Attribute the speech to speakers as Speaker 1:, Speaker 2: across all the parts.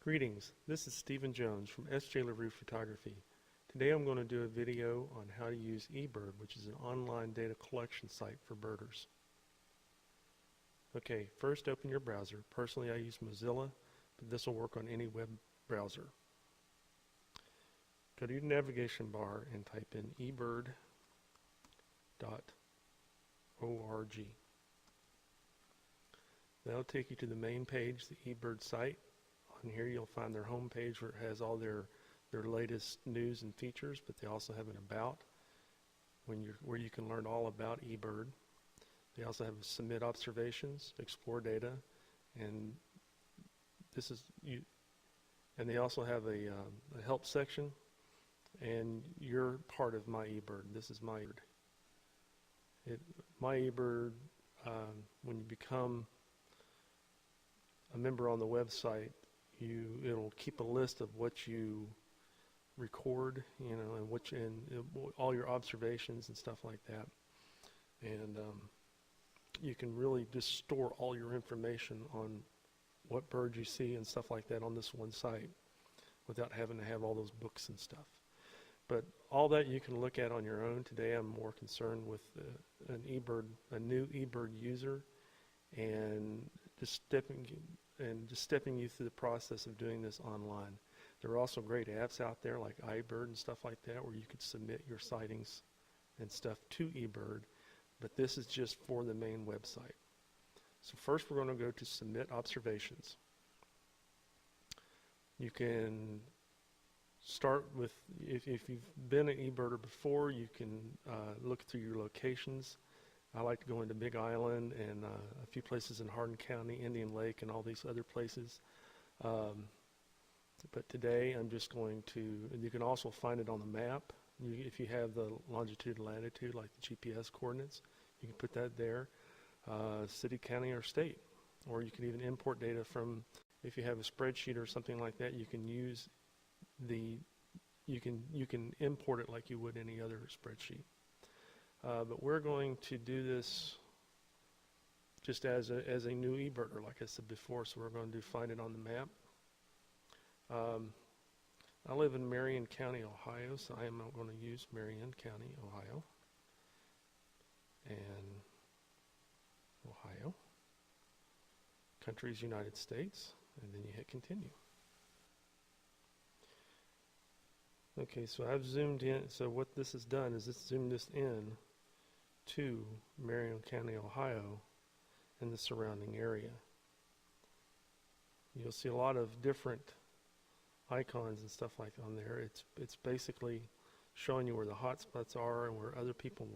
Speaker 1: Greetings, this is Stephen Jones from S.J. LaRue Photography. Today I'm going to do a video on how to use eBird, which is an online data collection site for birders. Okay, first open your browser. Personally I use Mozilla, but this will work on any web browser. Go to your navigation bar and type in eBird.org. That'll take you to the main page, the eBird site. On here you'll find their home page where it has all their latest news and features, but they also have an about where you can learn all about eBird. They also have submit observations, explore data, and they also have a help section, and you're part of My eBird. This is My eBird. My eBird, when you become a member on the website, it'll keep a list of what you record, and all your observations and stuff like that. And you can really just store all your information on what birds you see and stuff like that on this one site without having to have all those books and stuff. But all that you can look at on your own. Today I'm more concerned with a new eBird user, and just stepping you through the process of doing this online. There are also great apps out there like eBird and stuff like that where you could submit your sightings and stuff to eBird, but this is just for the main website. So first we're going to go to submit observations. You can start with, if you've been an eBirder before, you can look through your locations. I like to go into Big Island and a few places in Hardin County, Indian Lake, and all these other places. But today I'm just going to, and you can also find it on the map. If you have the longitude and latitude, like the GPS coordinates, you can put that there, city, county, or state. Or you can even import data from, if you have a spreadsheet or something like that, you can use you can import it like you would any other spreadsheet. But we're going to do this just as a new eBirder, like I said before, so we're going to find it on the map. I live in Marion County, Ohio, so I am not going to use Marion County, Ohio. And Ohio. Country's United States, and then you hit continue. Okay, so I've zoomed in. So what this has done is it's zoomed this in to Marion County, Ohio, and the surrounding area. You'll see a lot of different icons and stuff like on there. It's basically showing you where the hot spots are and where other people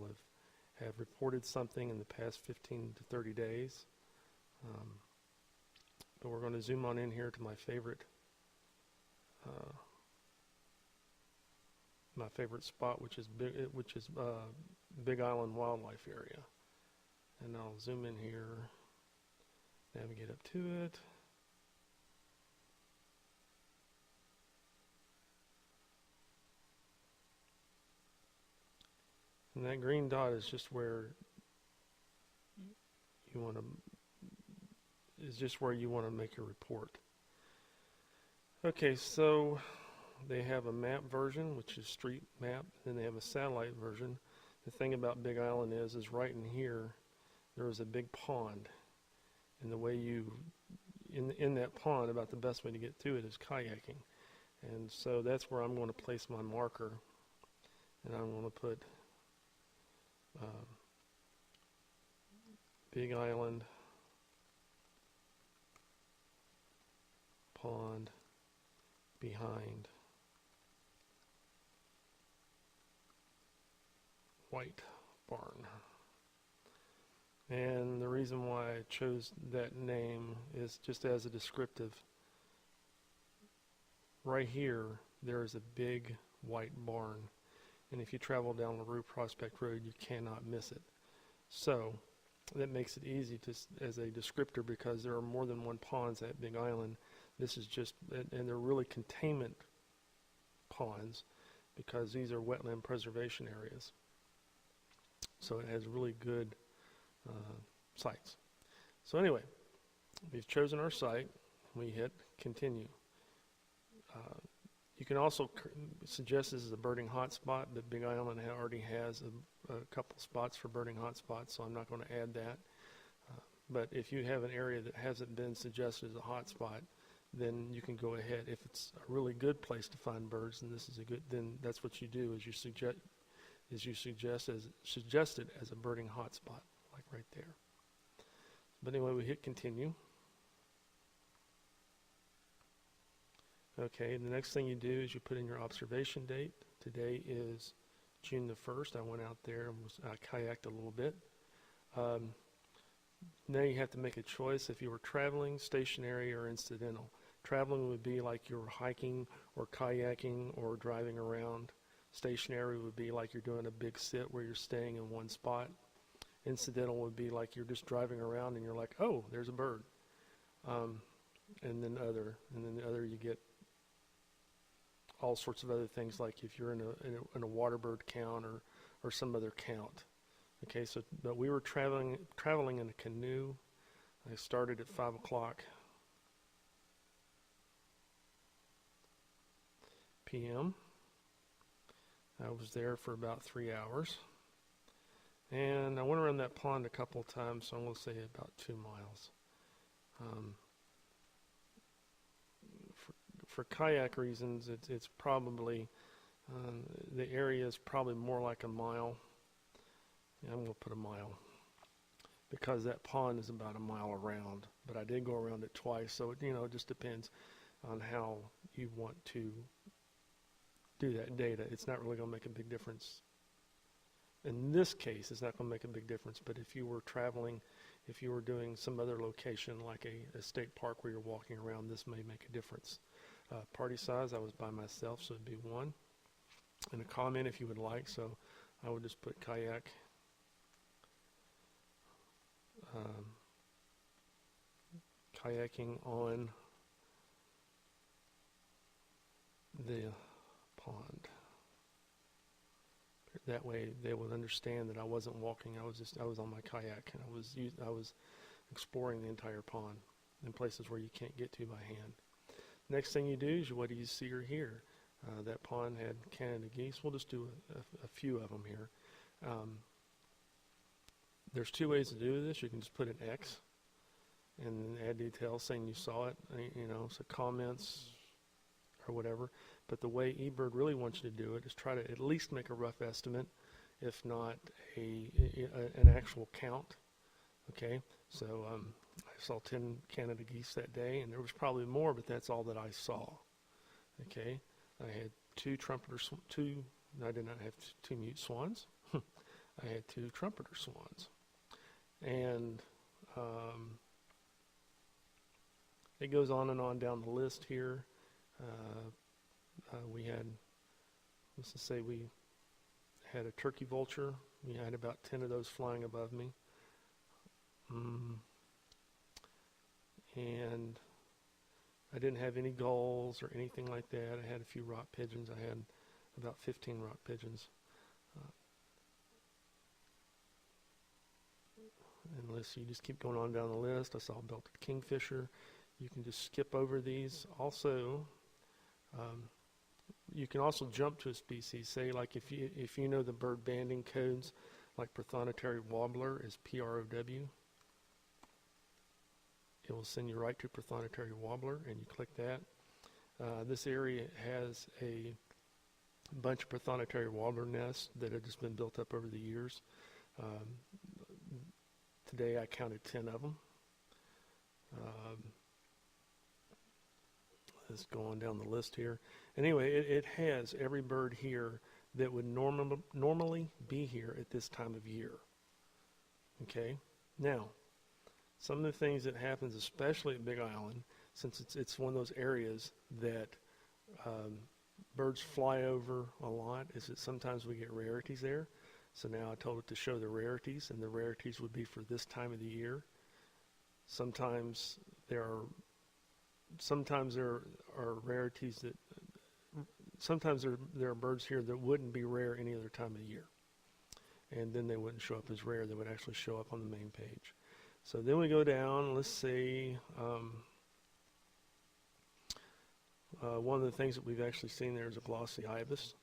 Speaker 1: have reported something in the past 15 to 30 days. But we're going to zoom on in here to my favorite spot, which is Big Island Wildlife Area. And I'll zoom in here, navigate up to it. And that green dot is just where you want to make your report. Okay, so they have a map version, which is street map, and they have a satellite version. The thing about Big Island is right in here there is a big pond, and the way in that pond, about the best way to get to it is kayaking. And so that's where I'm going to place my marker, and I'm going to put Big Island pond behind White Barn. And the reason why I chose that name is just as a descriptive. Right here there is a big white barn, and if you travel down LaRue Prospect Road you cannot miss it. So that makes it easy as a descriptor, because there are more than one ponds at Big Island. This is just, and they're really containment ponds because these are wetland preservation areas. So it has really good sites. So anyway, we've chosen our site. We hit continue. You can also suggest this as a birding hotspot, but Big Island already has a couple spots for birding hotspots, so I'm not going to add that. But if you have an area that hasn't been suggested as a hotspot, then you can go ahead. If it's a really good place to find birds, and this is a good, then that's what you do. Is you suggest it as a birding hotspot, like right there. But anyway, we hit continue. Okay, the next thing you do is you put in your observation date. Today is June the 1st. I went out there and kayaked a little bit. Now you have to make a choice if you were traveling, stationary, or incidental. Traveling would be like you were hiking or kayaking or driving around. Stationary would be like you're doing a big sit where you're staying in one spot. Incidental would be like you're just driving around and you're like, oh, there's a bird. And then the other you get all sorts of other things, like if you're in a water bird count or some other count. Okay, so but we were traveling in a canoe. I started at 5 o'clock p.m. I was there for about 3 hours, and I went around that pond a couple of times, so I'm going to say about 2 miles. For kayak reasons, it's probably, the area is probably more like a mile. Yeah, I'm going to put a mile, because that pond is about a mile around, but I did go around it twice, so it just depends on how you want to do that data. It's not really going to make a big difference. In this case, it's not going to make a big difference, but if you were traveling, if you were doing some other location like a state park where you're walking around, this may make a difference. Party size, I was by myself, so it'd be 1. And a comment if you would like, so I would just put kayak. Kayaking on the pond. That way they would understand that I wasn't walking, I was on my kayak, and I was exploring the entire pond in places where you can't get to by hand. Next thing you do is, what do you see or hear? That pond had Canada geese. We'll just do a few of them here. There's 2 ways to do this. You can just put an X and add details saying you saw it, so comments or whatever. But the way eBird really wants you to do it is try to at least make a rough estimate, if not an actual count. Okay, so I saw 10 Canada geese that day, and there was probably more, but that's all that I saw. Okay, I had 2 trumpeters, I did not have 2 mute swans. I had 2 trumpeter swans. And it goes on and on down the list here. We had, let's just say we had a turkey vulture. We had about 10 of those flying above me. And I didn't have any gulls or anything like that. I had a few rock pigeons. I had about 15 rock pigeons. And let's see, you just keep going on down the list. I saw a belted kingfisher. You can just skip over these. Also, you can also jump to a species. Say, like if you know the bird banding codes, like prothonotary warbler is PROW. It will send you right to prothonotary warbler, and you click that. This area has a bunch of prothonotary warbler nests that have just been built up over the years. Today I counted 10 of them. Let's go on down the list here. Anyway, it has every bird here that would normally be here at this time of year. Okay? Now, some of the things that happens, especially at Big Island, since it's one of those areas that birds fly over a lot, is that sometimes we get rarities there. So now I told it to show the rarities, and the rarities would be for this time of the year. Sometimes there are rarities that, sometimes there are birds here that wouldn't be rare any other time of the year. And then they wouldn't show up as rare, they would actually show up on the main page. So then we go down, let's see, One of the things that we've actually seen there is a glossy ibis.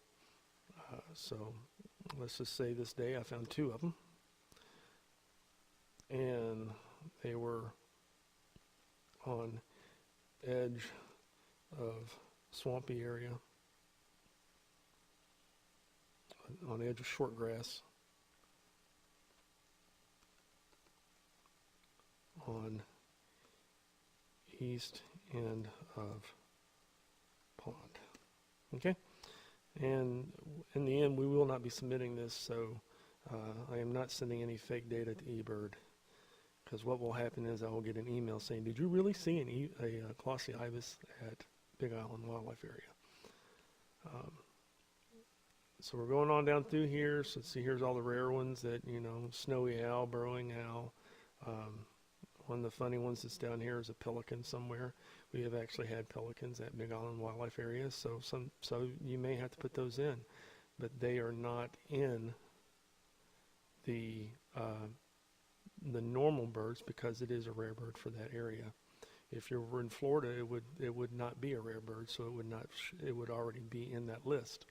Speaker 1: So let's just say this day I found 2 of them. And they were on edge of swampy area, on edge of short grass, on east end of pond. Okay? And in the end, we will not be submitting this, so I am not sending any fake data to eBird, because what will happen is I will get an email saying, did you really see a glossy ibis at Big Island Wildlife Area? So we're going on down through here. So see, here's all the rare ones that, snowy owl, burrowing owl. One of the funny ones that's down here is a pelican somewhere. We have actually had pelicans at Big Island Wildlife Area, so you may have to put those in, but they are not in the normal birds because it is a rare bird for that area. If you were in Florida, it would not be a rare bird, so it would already be in that list.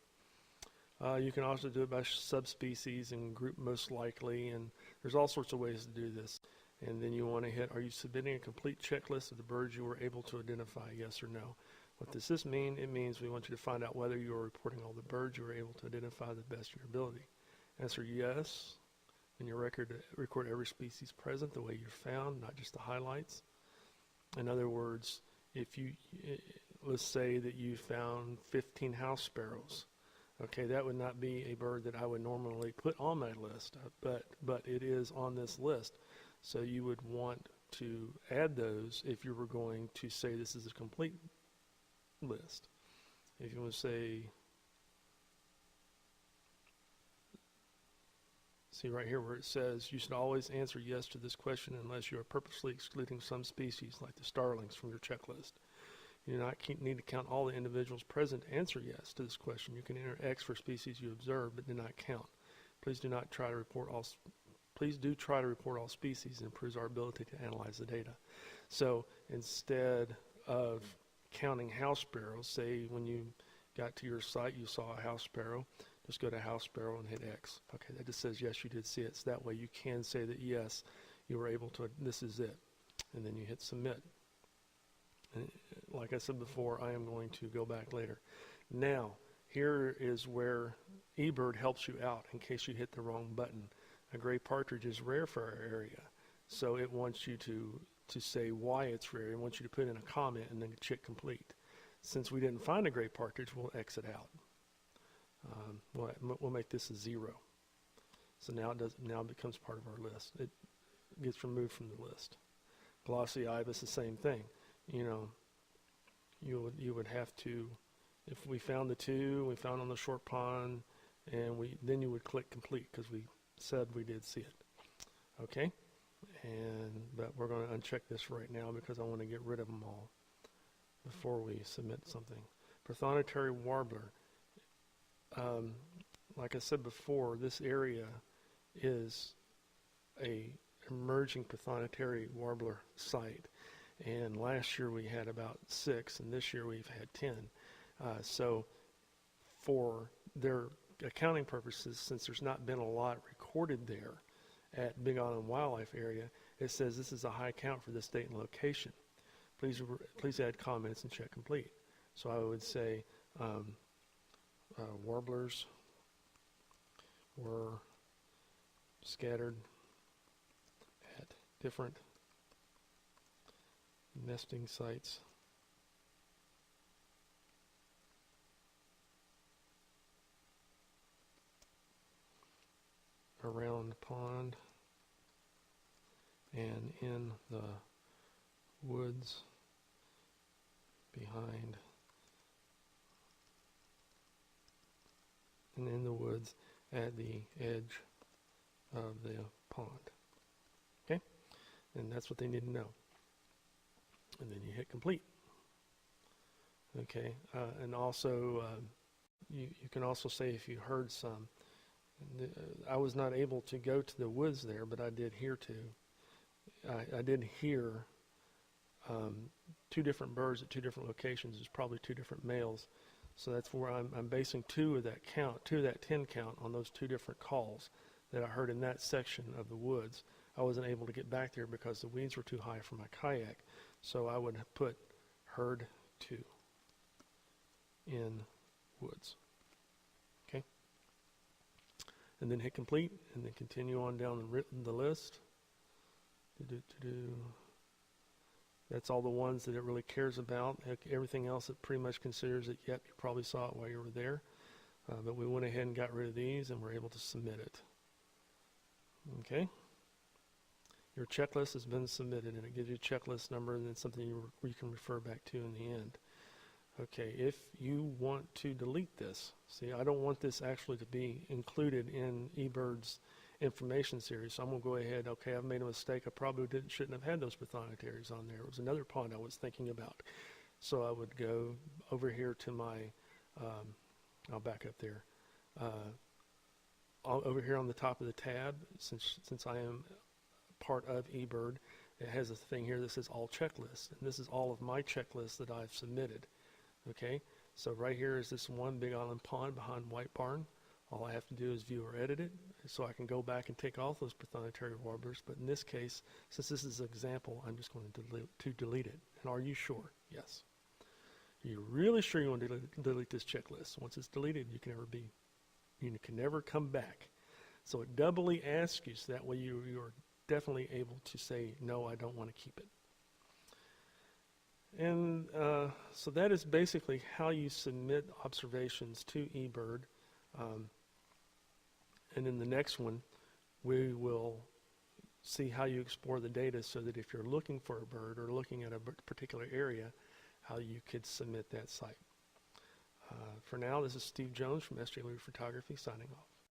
Speaker 1: You can also do it by subspecies and group most likely, and there's all sorts of ways to do this. And then you want to hit, are you submitting a complete checklist of the birds you were able to identify, yes or no? What does this mean? It means we want you to find out whether you are reporting all the birds you were able to identify the best of your ability. Answer yes, and your record record every species present the way you found, not just the highlights. In other words, let's say that you found 15 house sparrows. Okay, that would not be a bird that I would normally put on my list, but it is on this list. So you would want to add those if you were going to say this is a complete list. If you want to say, see right here where it says you should always answer yes to this question unless you are purposely excluding some species like the starlings from your checklist. You do not need to count all the individuals present to answer yes to this question. You can enter X for species you observe but do not count. Please do try to report all species. It improves our ability to analyze the data. So instead of counting house sparrows, say when you got to your site you saw a house sparrow, just go to house sparrow and hit X. Okay, that just says yes, you did see it. So that way you can say that yes, you were able to, this is it. And then you hit submit. And like I said before, I am going to go back later. Now, here is where eBird helps you out in case you hit the wrong button. A gray partridge is rare for our area, so it wants you to say why it's rare. It wants you to put in a comment and then check complete. Since we didn't find a gray partridge, we'll exit out. We'll make this a 0. So now it becomes part of our list. It gets removed from the list. Glossy ibis, the same thing. You would have to, if we found the 2, we found on the short pond, and then you would click complete because we said we did see it. Okay, but we're going to uncheck this right now because I want to get rid of them all before we submit something. Prothonotary warbler. Like I said before, this area is a emerging prothonotary warbler site, and last year we had about 6, and this year we've had 10. So for their accounting purposes, since there's not been a lot recorded there at Big Island Wildlife Area, it says this is a high count for this date and location. Please add comments and check complete. So I would say warblers were scattered at different nesting sites around the pond and in the woods behind and in the woods at the edge of the pond. Okay? And that's what they need to know. And then you hit complete. Okay? And also, you can also say if you heard some. I was not able to go to the woods there, but I did hear I did hear two different birds at two different locations is probably two different males. So that's where I'm basing two of that 10 count on those two different calls that I heard in that section of the woods. I wasn't able to get back there because the weeds were too high for my kayak. So I would put heard 2 in woods. Okay? And then hit complete, and then continue on down the list. That's all the ones that it really cares about. Everything else it pretty much considers it, yep, you probably saw it while you were there. But we went ahead and got rid of these, and we're able to submit it. Okay? Your checklist has been submitted, and it gives you a checklist number and then something you can refer back to in the end. Okay, if you want to delete this, see, I don't want this actually to be included in eBird's information series, so I'm going to go ahead. Okay, I've made a mistake. I probably shouldn't have had those prothonotary on there. It was another pond I was thinking about. So I would go over here to my, I'll back up there. Over here on the top of the tab, since I am part of eBird, it has a thing here that says all checklists, and this is all of my checklists that I've submitted. Okay, so right here is this one Big Island pond behind White Barn. All I have to do is view or edit it, so I can go back and take off those prothonotary warblers. But in this case, since this is an example, I'm just going to delete it. And are you sure? Yes. Are you really sure you want to delete this checklist? Once it's deleted, you can never come back. So it doubly asks you, so that way you are definitely able to say, no, I don't want to keep it. And so that is basically how you submit observations to eBird. And in the next one, we will see how you explore the data so that if you're looking for a bird or looking at a particular area, how you could submit that site. For now, this is Steve Jones from SJ Lee Photography signing off.